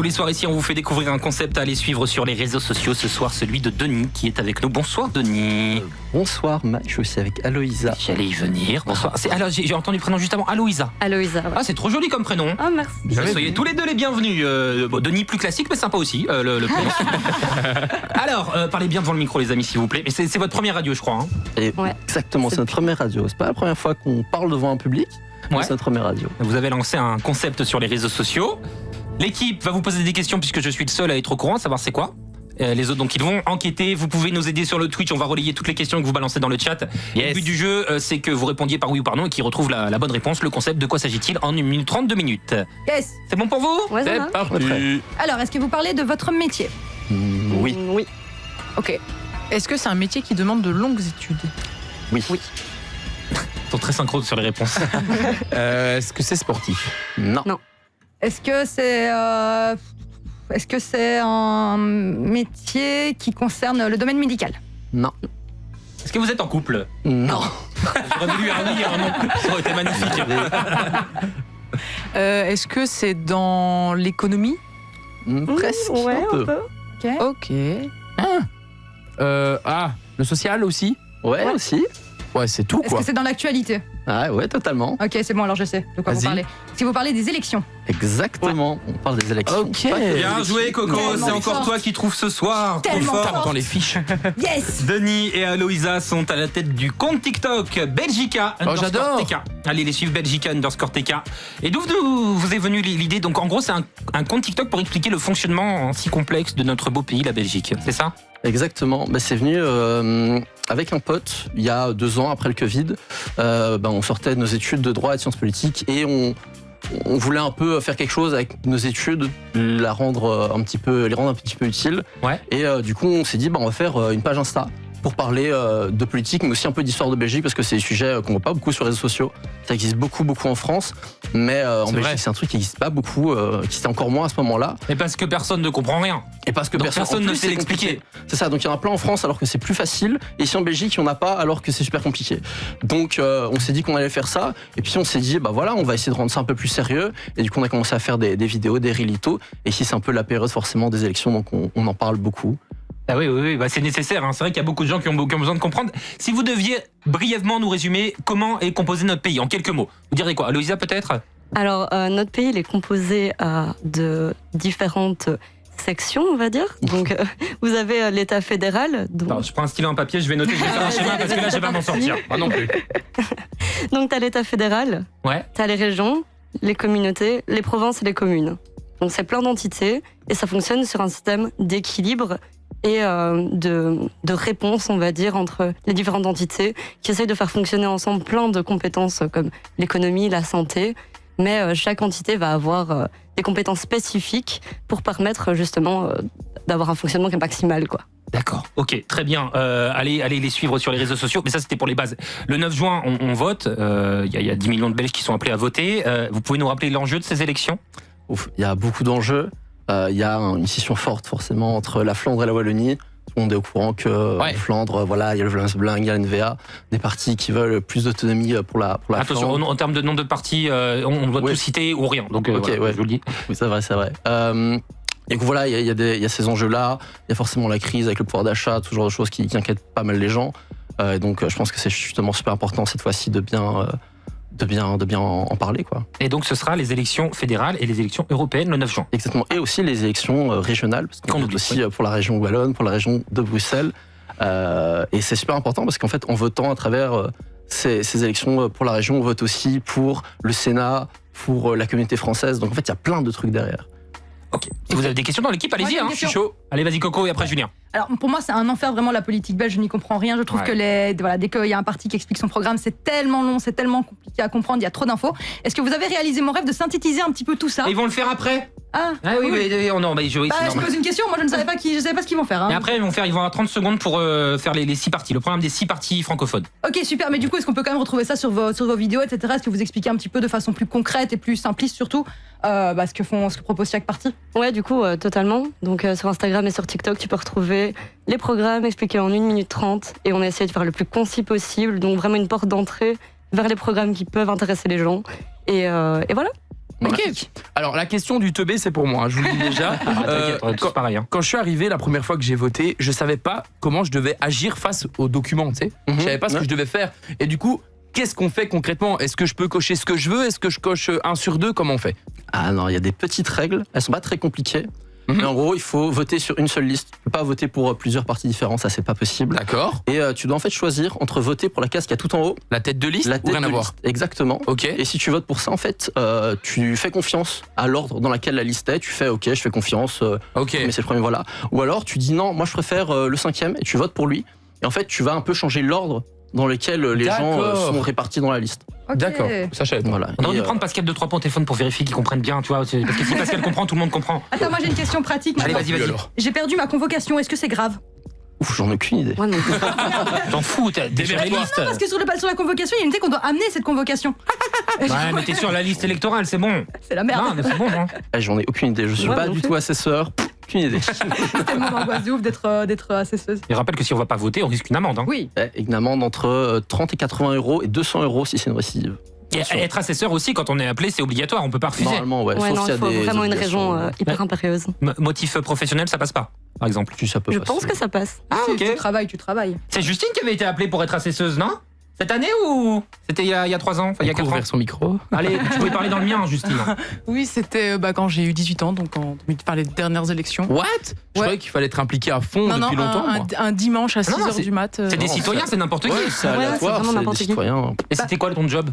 Tous les soirs ici, on vous fait découvrir un concept à aller suivre sur les réseaux sociaux. Ce soir, celui de Denis qui est avec nous. Bonsoir Denis. Bonsoir Max, je suis aussi avec Aloïsa. J'allais y venir. Bonsoir. Alors, j'ai entendu le prénom juste avant, Aloïsa. Aloïsa. Ouais. Ah, c'est trop joli comme prénom. Ah, merci. Soyez tous les deux les bienvenus. Denis plus classique, mais sympa aussi. Le prénom. Alors, parlez bien devant le micro, les amis, s'il vous plaît. Mais c'est votre première radio, je crois. Hein. Et Ouais. exactement, c'est notre première radio. C'est pas la première fois qu'on parle devant un public, mais Ouais. c'est notre première radio. Vous avez lancé un concept sur les réseaux sociaux. L'équipe va vous poser des questions puisque je suis le seul à être au courant, à savoir c'est quoi. Les autres, donc, ils vont enquêter. Vous pouvez nous aider sur le Twitch. On va relayer toutes les questions que vous balancez dans le chat. Yes. Le but du jeu, c'est que vous répondiez par oui ou par non et qu'ils retrouvent la bonne réponse. Le concept, de quoi s'agit-il en 1 minute 32 minutes. Yes. C'est bon pour vous? Ouais, ça C'est va. parti. Alors, est-ce que vous parlez de votre métier? Oui. Oui. Ok. Est-ce que c'est un métier qui demande de longues études? Oui. Oui. Ils sont très synchro sur les réponses. Est-ce que c'est sportif? Non. Non. Est-ce que c'est un métier qui concerne le domaine médical? Non. Est-ce que vous êtes en couple? Non. J'aurais voulu un oui et un non. Ça aurait été magnifique. Est-ce que c'est dans l'économie? Presque. Ouais, un peu. Ok. Le social aussi? Ouais, aussi. Ouais, c'est tout Est-ce quoi. que c'est dans l'actualité? Ah ouais, totalement. Ok, c'est bon, alors je sais de quoi vous Vas-y. parlez. Si vous parlez des élections. Exactement. On parle des élections. Ok. Pas que des Bien élections. joué, Coco. Tellement C'est encore fort. toi qui trouves ce soir. Trop Tellement fort. fort. Dans les fiches. Yes. Denis et Aloïsa sont à la tête du compte TikTok Belgica underscore j'adore. TK. Allez les suivre, Belgica underscore TK. Et d'où vous est venue l'idée? Donc en gros, c'est un compte TikTok pour expliquer le fonctionnement si complexe de notre beau pays, la Belgique. C'est ça? Exactement. C'est venu avec un pote il y a 2 ans après le Covid. On sortait de nos études de droit et de sciences politiques et on voulait un peu faire quelque chose avec nos études, les rendre un petit peu utiles. Ouais. Et du coup, on s'est dit, on va faire une page Insta pour parler de politique, mais aussi un peu d'histoire de Belgique, parce que c'est des sujets qu'on voit pas beaucoup sur les réseaux sociaux. Ça existe beaucoup en France, mais en C'est Belgique, vrai. c'est un truc qui n'existe pas beaucoup, qui existait encore moins à ce moment-là. Mais parce que personne ne comprend rien. Et parce que Donc en personne ne plus, sait c'est l'expliquer. compliqué. C'est ça, donc il y en a plein en France alors que c'est plus facile, et ici en Belgique, il n'y en a pas alors que c'est super compliqué. Donc on s'est dit qu'on allait faire ça, et puis on s'est dit, voilà, on va essayer de rendre ça un peu plus sérieux, et du coup on a commencé à faire des vidéos, des reelitos, et ici c'est un peu la période forcément des élections, donc on en parle beaucoup. Ah oui, c'est nécessaire. Hein. C'est vrai qu'il y a beaucoup de gens qui ont besoin de comprendre. Si vous deviez brièvement nous résumer comment est composé notre pays en quelques mots, vous direz quoi? Aloïsa peut-être? Alors, notre pays il est composé de différentes sections, on va dire. Donc, vous avez l'État fédéral. Non, je prends un stylo et un papier, je vais noter, je vais faire un schéma parce que là, je vais pas m'en sortir. Moi non plus. Donc, tu as l'État fédéral, Ouais. tu as les régions, les communautés, les provinces et les communes. Donc, c'est plein d'entités et ça fonctionne sur un système d'équilibre et de réponse, on va dire, entre les différentes entités qui essayent de faire fonctionner ensemble plein de compétences comme l'économie, la santé, mais chaque entité va avoir des compétences spécifiques pour permettre justement d'avoir un fonctionnement qui est maximal, quoi. D'accord, ok, très bien. Allez les suivre sur les réseaux sociaux, mais ça c'était pour les bases. Le 9 juin, on vote, il y a 10 millions de Belges qui sont appelés à voter. Vous pouvez nous rappeler l'enjeu de ces élections? Il y a beaucoup d'enjeux. Il y a une scission forte forcément entre la Flandre et la Wallonie. Tout le monde est au courant que Ouais. en Flandre, il y a le Vlaams Belang, il y a l'NVA, des partis qui veulent plus d'autonomie pour la Attention, Flandre. en termes de nombre de partis, on doit Oui. tout citer ou rien. Donc Ok, voilà, ouais. je vous le dis. Oui, c'est vrai. Et donc voilà, il y a ces enjeux-là. Il y a forcément la crise avec le pouvoir d'achat, tout ce genre de choses qui inquiètent pas mal les gens. Et donc je pense que c'est justement super important cette fois-ci de bien en parler, quoi. Et donc ce sera les élections fédérales et les élections européennes le 9 juin. Exactement. Et aussi les élections régionales, parce Qu'on qu'on vote oublie, aussi pour la région wallonne, pour la région de Bruxelles. Et c'est super important parce qu'en fait, en votant à travers ces élections pour la région, on vote aussi pour le Sénat, pour la communauté française. Donc en fait, il y a plein de trucs derrière. Ok. Si vous avez des questions dans l'équipe, allez-y, Moi, j'ai une je suis question. chaud. Allez, vas-y Coco et après Julien. Alors pour moi c'est un enfer vraiment la politique belge, je n'y comprends rien. Je trouve Ouais. que dès qu'il y a un parti qui explique son programme, c'est tellement long, c'est tellement compliqué à comprendre, il y a trop d'infos. Est-ce que vous avez réalisé mon rêve de synthétiser un petit peu tout ça? Ils vont le faire après. Ah, Ah oui, mais non, mais Bah, c'est je normal. pose une question, moi je ne savais pas ce qu'ils vont faire. Hein. Et après, ils vont avoir 30 secondes pour faire les 6 parties, le programme des 6 parties francophones. Ok super, mais du coup est-ce qu'on peut quand même retrouver ça sur vos vidéos, etc. Est-ce que vous expliquez un petit peu de façon plus concrète et plus simpliste surtout ce que propose chaque parti? Ouais, du coup, totalement. Donc, sur Instagram et sur TikTok, tu peux retrouver les programmes expliqués en 1 minute 30 et on a essayé de faire le plus concis possible. Donc, vraiment une porte d'entrée vers les programmes qui peuvent intéresser les gens. Et voilà. Ok. Alors, la question du teubé, c'est pour moi, hein, je vous le dis déjà. T'inquiète, on est tous pareil. Hein. Quand je suis arrivé la première fois que j'ai voté, je savais pas comment je devais agir face aux documents, tu sais. Je savais pas ce que je devais faire. Et du coup, qu'est-ce qu'on fait concrètement? Est-ce que je peux cocher ce que je veux? Est-ce que je coche 1 sur 2? Comment on fait? Ah non, il y a des petites règles, elles sont pas très compliquées. Mais en gros, il faut voter sur une seule liste. Tu peux pas voter pour plusieurs partis différents, ça c'est pas possible. D'accord. Et tu dois en fait choisir entre voter pour la case qui a tout en haut, La tête de liste la ou tête rien de à voir? liste. Exactement. Ok. Et si tu votes pour ça, en fait, tu fais confiance à l'ordre dans lequel la liste est. Tu fais OK, je fais confiance, Ok. mais c'est le premier, voilà. Ou alors tu dis non, moi je préfère le 5e et tu votes pour lui. Et en fait, tu vas un peu changer l'ordre dans lequel les gens D'accord. sont répartis dans la liste. Ok. D'accord. Ça, je savais pas. Voilà. On aurait Et, dû prendre Pascal 2-3 points au téléphone pour vérifier qu'ils comprennent bien, tu vois. Parce que si Pascal comprend, tout le monde comprend. Attends, moi j'ai une question pratique. Allez, maintenant. vas-y. Alors. J'ai perdu ma convocation, est-ce que c'est grave? Ouf, j'en ai aucune idée. Ouais, non. T'en fous, t'es sur les listes. Parce que sur la convocation, il y a une idée qu'on doit amener cette convocation. Ouais, mais t'es sur la liste électorale, c'est bon. C'est la merde. Non, mais c'est bon. Hein. J'en ai aucune idée. Je suis Ouais, pas non du plus. tout assesseur. Aucune idée. C'est tellement d'angoisse de ouf d'être assesseuse. Et je rappelle que si on va pas voter, on risque une amende. Hein. Oui. Une amende entre 30 et 80 euros et 200 euros si c'est une récidive. Et être assesseur aussi, quand on est appelé, c'est obligatoire, on peut pas refuser. Normalement, ouais. Ouais, sauf non, s'il y il a faut des vraiment une obligations. raison hyper impérieuse. Motif professionnel, ça passe pas, par exemple. Si ça peut Je passer. pense que ça passe. Ah, ok. Tu travailles. C'est Justine qui avait été appelée pour être assesseuse, non? Cette année ou c'était il y a 3 ans? Enfin, il y a 4 ans? Ouvrir son micro. Allez, tu pouvais parler dans le mien, Justine. Oui, c'était quand j'ai eu 18 ans, donc par les dernières élections. What? Je croyais qu'il fallait être impliqué à fond depuis longtemps. moi. un dimanche à Non, 6h c'est- du mat. C'est des Non, citoyens, c'est n'importe qui. Ouais, c'est Ouais, c'est aléatoire, vraiment c'est n'importe des qui. citoyens. Et c'était quoi ton job?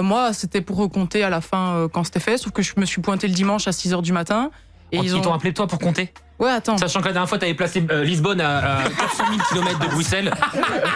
Moi, c'était pour recompter à la fin quand c'était fait, sauf que je me suis pointé le dimanche à 6h du matin. Et Ils t'ont appelé toi pour compter? Ouais, attends. Sachant que la dernière fois, t'avais placé Lisbonne à 400 000 km de Bruxelles.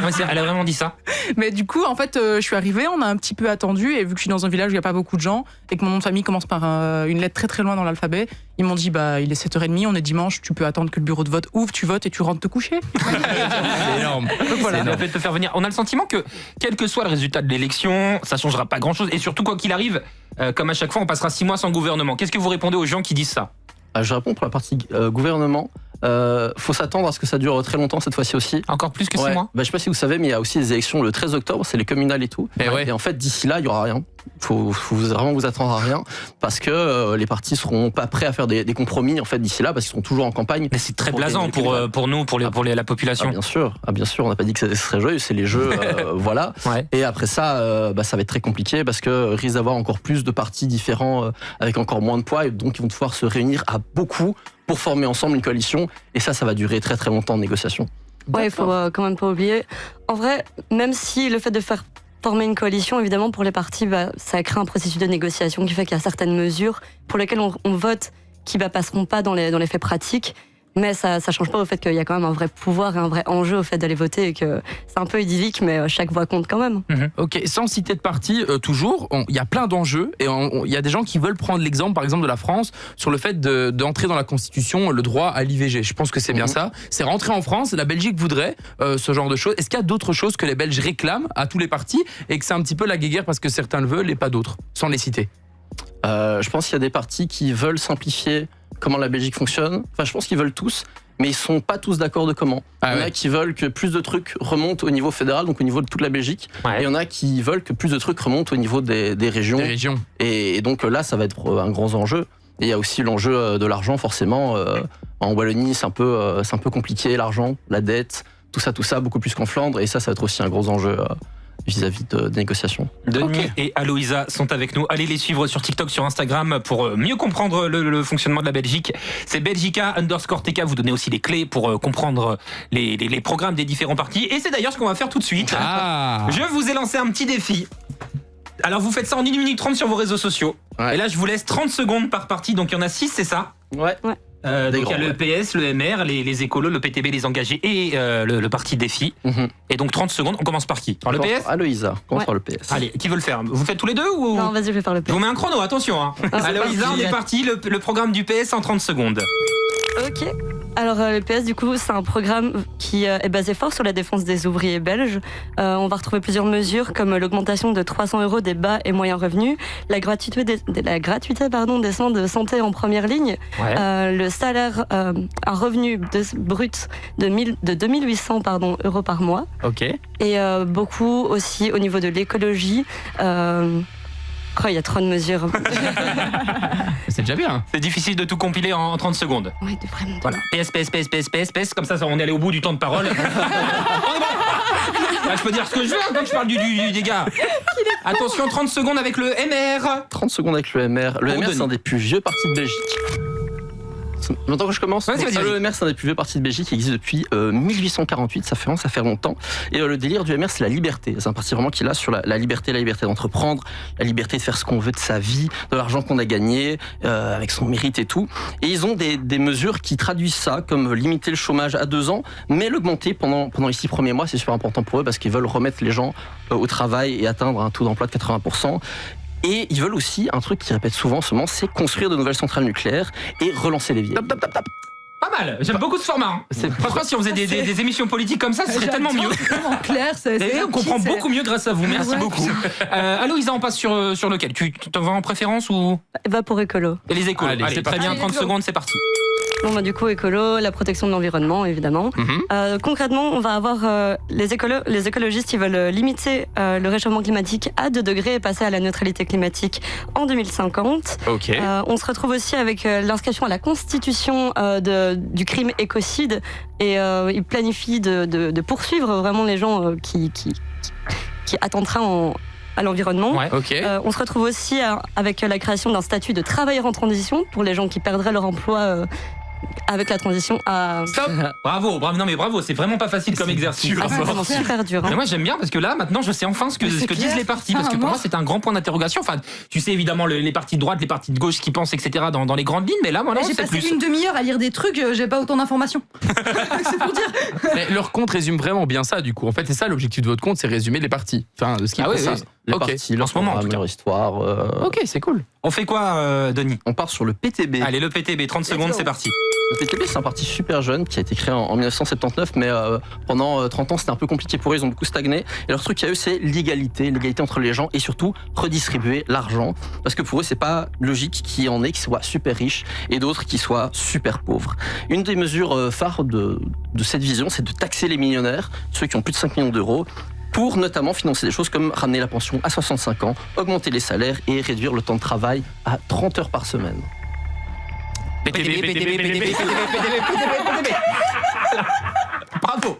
Ouais, elle a vraiment dit ça. Mais du coup, en fait, je suis arrivée, on a un petit peu attendu, et vu que je suis dans un village où il n'y a pas beaucoup de gens, et que mon nom de famille commence par une lettre très très loin dans l'alphabet, ils m'ont dit, il est 7h30, on est dimanche, tu peux attendre que le bureau de vote ouvre, tu votes et tu rentres te coucher. C'est énorme. Donc voilà, C'est il a énorme. fait te faire venir. On a le sentiment que, quel que soit le résultat de l'élection, ça changera pas grand chose. Et surtout, quoi qu'il arrive, comme à chaque fois, on passera 6 mois sans gouvernement. Qu'est-ce que vous répondez aux gens qui disent ça? Je réponds pour la partie gouvernement. Faut s'attendre à ce que ça dure très longtemps cette fois-ci aussi. Encore plus que 6 Ouais. mois? Je sais pas si vous savez, mais il y a aussi des élections le 13 octobre, c'est les communales et tout. Et ouais. Et en fait, d'ici là, il y aura rien. Faut vraiment vous attendre à rien parce que les partis seront pas prêts à faire des compromis en fait d'ici là parce qu'ils seront toujours en campagne. Mais c'est très Pour blasant les pour nous, pour la Ah, population. bien sûr, on n'a pas dit que ça serait joyeux, c'est les jeux, voilà. Ouais. Et après ça, ça va être très compliqué parce que risque d'avoir encore plus de partis différents avec encore moins de poids et donc ils vont devoir se réunir à beaucoup pour former ensemble une coalition et ça va durer très très longtemps de négociation. Ouais, il faut quand même pas oublier. En vrai, même si le fait de faire former une coalition, évidemment, pour les partis, ça crée un processus de négociation qui fait qu'il y a certaines mesures pour lesquelles on vote qui passeront pas dans les faits pratiques. Mais ça change pas au fait qu'il y a quand même un vrai pouvoir et un vrai enjeu au fait d'aller voter et que c'est un peu idyllique, mais chaque voix compte quand même. Ok, sans citer de parti, toujours, il y a plein d'enjeux et il y a des gens qui veulent prendre l'exemple, par exemple, de la France sur le fait d'entrer dans la Constitution le droit à l'IVG. Je pense que c'est bien ça. C'est rentré en France, la Belgique voudrait ce genre de choses. Est-ce qu'il y a d'autres choses que les Belges réclament à tous les partis et que c'est un petit peu la guéguerre parce que certains le veulent et pas d'autres, sans les citer? Je pense qu'il y a des partis qui veulent simplifier comment la Belgique fonctionne. Enfin, je pense qu'ils veulent tous, mais ils sont pas tous d'accord de comment. Ah Il y en a ouais. qui veulent que plus de trucs remontent au niveau fédéral, donc au niveau de toute la Belgique. Ouais. Et il y en a qui veulent que plus de trucs remontent au niveau des régions. Des régions. Et donc là, ça va être un grand enjeu. Et il y a aussi l'enjeu de l'argent, forcément. En Wallonie, c'est un peu compliqué, l'argent, la dette, tout ça, beaucoup plus qu'en Flandre. Et ça va être aussi un gros enjeu vis-à-vis des négociations. Denis et Aloïsa sont avec nous. Allez les suivre sur TikTok, sur Instagram pour mieux comprendre le fonctionnement de la Belgique. C'est Belgica_TK. Vous donnez aussi les clés pour comprendre les programmes des différents partis. Et c'est d'ailleurs ce qu'on va faire tout de suite. Ah. Je vous ai lancé un petit défi. Alors vous faites ça en 1 minute 30 sur vos réseaux sociaux. Ouais. Et là je vous laisse 30 secondes par parti. Donc il y en a 6, c'est ça? Ouais. Donc il y a grands, le PS, le MR, les écolos, le PTB, les engagés et le parti Défi. Mhm. Et donc 30 secondes, on commence par qui? Par le PS? Aloïsa, commence Ouais. par le PS. Allez, qui veut le faire? Vous faites tous les deux ou? Non, vas-y, je vais faire le Je plan. vous mets un chrono, attention. Hein. Aloïsa, on est parti, le programme du PS en 30 secondes. Ok. Alors le PS, du coup, c'est un programme qui est basé fort sur la défense des ouvriers belges. On va retrouver plusieurs mesures comme l'augmentation de 300 € des bas et moyens revenus, la gratuité des soins de santé en première ligne, Ouais. le salaire, un revenu brut de 2800 € par mois, Ok. et beaucoup aussi au niveau de l'écologie. Oh, il y a trop de mesures. C'est déjà bien. C'est difficile de tout compiler en 30 secondes. Ouais, vraiment. Voilà. PS, comme ça, on est allé au bout du temps de parole. On est bon. Là, je peux dire ce que je veux quand je parle des gars. Attention, 30 secondes avec le MR. 30 secondes avec le MR. Le MR, c'est un des plus vieux partis de Belgique. Maintenant que je commence, Vas-y. le MR, c'est un des plus vieux partis de Belgique qui existe depuis 1848, ça fait longtemps. Et le délire du MR, c'est la liberté. C'est un parti vraiment qui est là sur la liberté d'entreprendre, la liberté de faire ce qu'on veut de sa vie, de l'argent qu'on a gagné, avec son mérite et tout. Et ils ont des mesures qui traduisent ça, comme limiter le chômage à 2 ans, mais l'augmenter pendant les 6 premiers mois. C'est super important pour eux parce qu'ils veulent remettre les gens au travail et atteindre un taux d'emploi de 80%. Et ils veulent aussi, un truc qu'ils répètent souvent, c'est construire de nouvelles centrales nucléaires et relancer les vieilles. Pas mal, j'aime beaucoup ce format. Franchement, si on faisait des émissions politiques comme ça, ce serait tellement mieux. C'est tellement clair. Et on comprend beaucoup mieux grâce à vous. Merci beaucoup. Aloïsa, on passe sur lequel? Tu t'en vas en préférence ou Va pour écolo. et les écoles? Allez, c'est très bien, parti. 30 Allez, let's go. secondes, c'est parti. Bon, bah, du coup, écolo, la protection de l'environnement, évidemment. Concrètement, on va avoir les écologistes qui veulent limiter le réchauffement climatique à 2 degrés et passer à la neutralité climatique en 2050. Ok. On se retrouve aussi avec l'inscription à la Constitution du crime écocide et ils planifient de poursuivre vraiment les gens qui attenteraient à l'environnement. Ouais. Ok. On se retrouve aussi avec la création d'un statut de travailleur en transition pour les gens qui perdraient leur emploi avec la transition à... Stop. Bravo, non mais bravo, c'est vraiment pas facile comme exercice. dur. Ah, c'est vraiment super dur. Hein. Mais moi j'aime bien parce que là maintenant je sais enfin ce que disent clair, les partis, parce que pour vraiment. moi c'est un grand point d'interrogation. Enfin, tu sais évidemment les partis de droite, les partis de gauche qui pensent etc. dans les grandes lignes, mais là moi J'ai c'est passé plus. une demi-heure à lire des trucs, j'ai pas autant d'informations. C'est pour dire. Mais leur compte résume vraiment bien ça, du coup. En fait, c'est ça l'objectif de votre compte, c'est résumer les parties. Enfin, de ce qui Ah oui, ça. oui. Les Ok. partis, En leur ce moment, en programme, tout cas. leur histoire. Ok, c'est cool. On fait quoi, Denis? On part sur le PTB. Allez, le PTB, 30 secondes, go. c'est parti. Le PTB, c'est un parti super jeune qui a été créé en 1979, mais pendant 30 ans, c'était un peu compliqué pour eux, ils ont beaucoup stagné. Et leur truc à eux, c'est l'égalité entre les gens et surtout redistribuer l'argent. Parce que pour eux, c'est pas logique qu'il y en ait qui soient super riches et d'autres qui soient super pauvres. Une des mesures phares de cette vision, c'est de taxer les millionnaires, ceux qui ont plus de 5 millions d'euros, pour notamment financer des choses comme ramener la pension à 65 ans, augmenter les salaires et réduire le temps de travail à 30 heures par semaine. PTB. Bravo.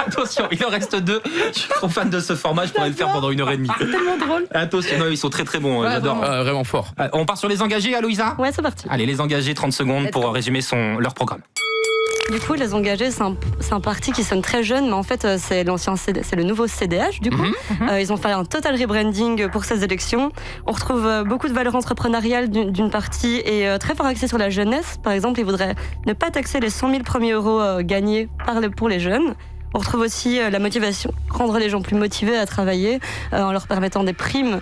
Attention, il en reste 2. Je suis trop fan de ce format, je pourrais le faire pendant 1h30. C'est tellement drôle. Attention, non, ils sont très très bons, Ouais, j'adore. Vraiment fort. On part sur les engagés, Aloïsa? Ouais, c'est parti. Allez, les engagés, 30 secondes Let's pour go. résumer leur programme. Du coup, les engagés, c'est un parti qui sonne très jeune, mais en fait, c'est le nouveau CDH, du coup. Ils ont fait un total rebranding pour ces élections. On retrouve beaucoup de valeurs entrepreneuriales d'une partie et très fort axé sur la jeunesse. Par exemple, ils voudraient ne pas taxer les 100 000 premiers euros gagnés pour les jeunes. On retrouve aussi la motivation, rendre les gens plus motivés à travailler en leur permettant des primes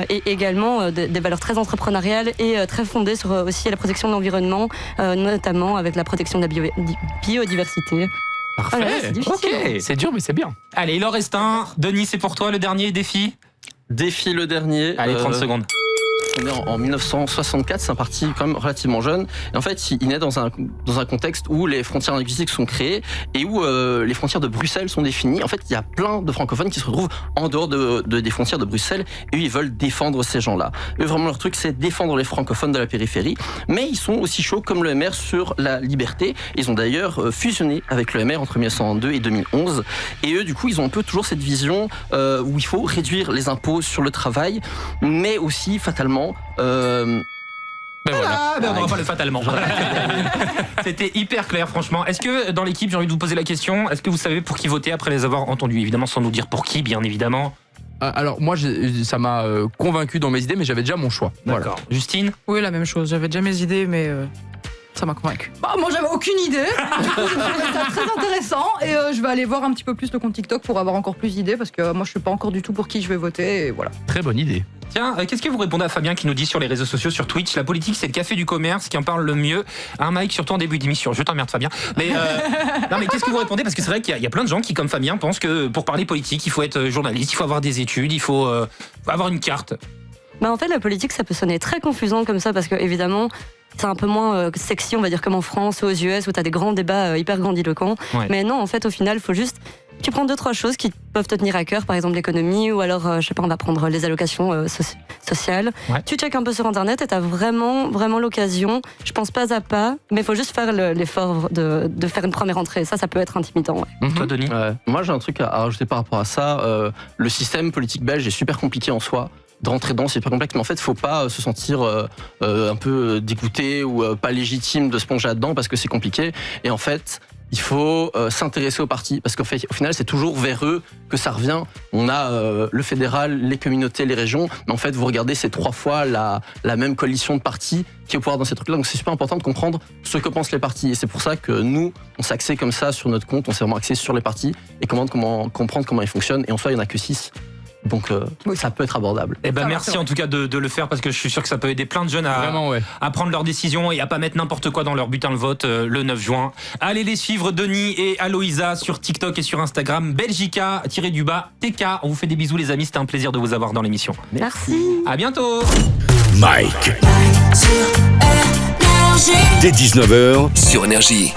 et également des valeurs très entrepreneuriales et très fondées sur aussi la protection de l'environnement, notamment avec la protection de la biodiversité. Parfait. Voilà, c'est difficile. Ok. C'est dur, mais c'est bien. Allez, il en reste un. Denis, c'est pour toi le dernier défi. Défi le dernier. Allez, 30 secondes. On est en 1964, c'est un parti quand même relativement jeune. Et en fait, il naît dans un contexte où les frontières linguistiques sont créées et où les frontières de Bruxelles sont définies. En fait, il y a plein de francophones qui se retrouvent en dehors des frontières de Bruxelles et eux, ils veulent défendre ces gens-là. Eux, vraiment, leur truc, c'est défendre les francophones de la périphérie. Mais ils sont aussi chauds comme le MR sur la liberté. Ils ont d'ailleurs fusionné avec le MR entre 1902 et 2011. Et eux, du coup, ils ont un peu toujours cette vision où il faut réduire les impôts sur le travail, mais aussi, fatalement, Ben voilà. Ah, ben on n'aura pas le fatalement. C'était hyper clair, franchement. Est-ce que dans l'équipe, j'ai envie de vous poser la question, est-ce que vous savez pour qui voter après les avoir entendus? Évidemment, sans nous dire pour qui, bien évidemment. Alors, moi, ça m'a convaincu dans mes idées, mais j'avais déjà mon choix. Voilà. D'accord. Justine? Oui, la même chose. J'avais déjà mes idées, mais ça m'a convaincu. Bah, moi, j'avais aucune idée. Du coup, je trouvais ça très intéressant et je vais aller voir un petit peu plus le compte TikTok pour avoir encore plus d'idées parce que moi, je sais pas encore du tout pour qui je vais voter et voilà. Très bonne idée. Tiens, qu'est-ce que vous répondez à Fabien qui nous dit sur les réseaux sociaux, sur Twitch, la politique c'est le café du commerce, qui en parle le mieux. Un Mike, surtout en début d'émission. Je t'emmerde Fabien. Mais non, mais qu'est-ce que vous répondez? Parce que c'est vrai qu'il y a plein de gens qui, comme Fabien, pensent que pour parler politique, il faut être journaliste, il faut avoir des études, il faut avoir une carte. Bah en fait, la politique, ça peut sonner très confusant comme ça parce que évidemment, c'est un peu moins sexy, on va dire, comme en France ou aux US où tu as des grands débats hyper grandiloquents. Ouais. Mais non, en fait, au final, il faut juste Tu prends 2-3 choses qui peuvent te tenir à cœur, par exemple l'économie, ou alors, je sais pas, on va prendre les allocations sociales. Ouais. Tu checkes un peu sur Internet et tu as vraiment l'occasion, je pense pas à pas, mais il faut juste faire l'effort de faire une première entrée. Ça peut être intimidant. Ouais. Toi, Denis? Moi, j'ai un truc à rajouter par rapport à ça. Le système politique belge est super compliqué en soi. De rentrer dedans, c'est super complexe, mais en fait, il ne faut pas se sentir un peu dégoûté ou pas légitime de se plonger là-dedans parce que c'est compliqué. Et en fait, il faut s'intéresser aux partis parce qu'au final, c'est toujours vers eux que ça revient. On a le fédéral, les communautés, les régions, mais en fait, vous regardez, c'est 3 fois la même coalition de partis qui est au pouvoir dans ces trucs-là. Donc, c'est super important de comprendre ce que pensent les partis. Et c'est pour ça que nous, on s'est axé comme ça sur notre compte, on s'est vraiment axé sur les partis et comprendre comment ils fonctionnent. Et en soi, il n'y en a que 6. Donc ça peut être abordable. Eh ben merci en tout cas de le faire parce que je suis sûr que ça peut aider plein de jeunes à prendre leurs décisions et à pas mettre n'importe quoi dans leur bulletin de vote le 9 juin. Allez les suivre, Denis et Aloïsa, sur TikTok et sur Instagram, Belgica_TK. On vous fait des bisous les amis, c'était un plaisir de vous avoir dans l'émission. Merci. À bientôt. Mike. Dès 19h sur Énergie.